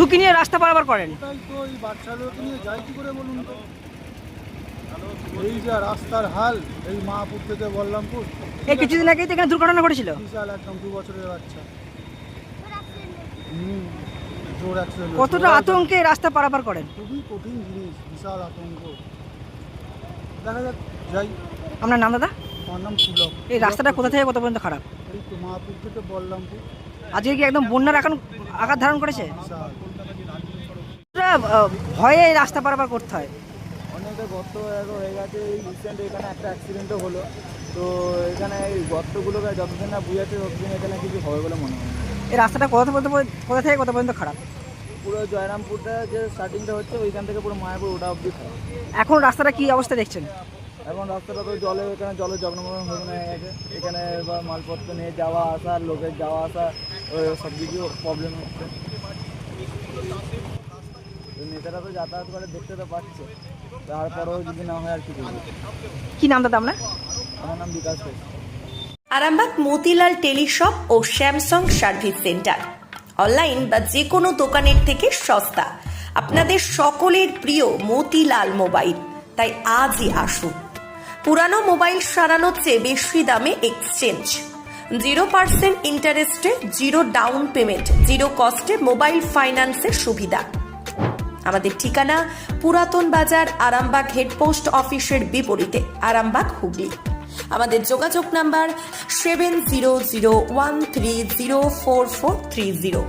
ঝুঁকি নিয়ে রাস্তা পারাপার করেন। তাই তো এই বাচ্চা লোক নিয়ে যাই কি করে বলুন তো। এই যে রাস্তার হাল, এই মাহপুর থেকে বলরামপুর, এই কিছুদিন আগেই তো এখানে দুর্ঘটনা ঘটেছিল। বিশাল একদম 2 বছরের বাচ্চা। জোর অ্যাক্সিডেন্ট। কতটা আতঙ্কে রাস্তা পারাপার করেন? খুবই কঠিন জিনিস, বিশাল আতঙ্ক। দেখা যাক, যাই। আপনার নাম দাদা? আমার নাম পুলক। এই রাস্তাটা কোথা থেকে কত পর্যন্ত খারাপ? এই তো মাহপুর থেকে বলরামপুর। আজকে কি একদম বন্যার এখন আঘাত ধারণ করেছে? বিশাল ভয়ে এই রাস্তা পারাপার করতে হয়। অনেকটা গর্ত হয়ে গেছে। এই রিসেন্ট এখানে একটা অ্যাক্সিডেন্টও হলো। তো এখানে এই গর্তগুলোকে যতদিন না বুঝাচ্ছে ততদিন এখানে কিছু হবে বলে মনে হয়। এই রাস্তাটা কোথা থেকে কত পর্যন্ত খারাপ? পুরো জয়রামপুরটা যে স্টার্টিংটা হচ্ছে ওইখান থেকে পুরো মায়াপুর ওটা অবধি খারাপ। এখন রাস্তাটা কি অবস্থা দেখছেন? এখন রাস্তাটা তো এখানে জলের জগনমোহন হয়ে গেছে। এখানে এবার মালপত্র নিয়ে যাওয়া আসা, লোকের যাওয়া আসা, সব কিছু প্রবলেম হচ্ছে। নেতারা তো যাতায়াত করে দেখতে তো পাচ্ছে, তারপরেও যদি না হয় আর কি করবে। কি নাম দাদা আপনার? আমার নাম বিকাশ ঘোষ। আরামবাগ মতিলাল টেলিশপ ও স্যামসাং সার্ভিস সেন্টার অনলাইন বা যে কোনো দোকানের থেকে সস্তা। আপনাদের সকলের প্রিয় মতিলাল মোবাইল, তাই আজই আসুন। পুরানো মোবাইল সারানোর চেয়ে বেশি দামে এক্সচেঞ্জ, 0% ইন্টারেস্টে, 0 ডাউন পেমেন্ট, 0 কস্টে মোবাইল ফাইন্যান্সের সুবিধা। আমাদের ঠিকানা পুরাতন বাজার, আরামবাগ হেডপোস্ট অফিসের বিপরীতে, আরামবাগ, হুগলি। আমাদের যোগাযোগ নাম্বার 7001304430।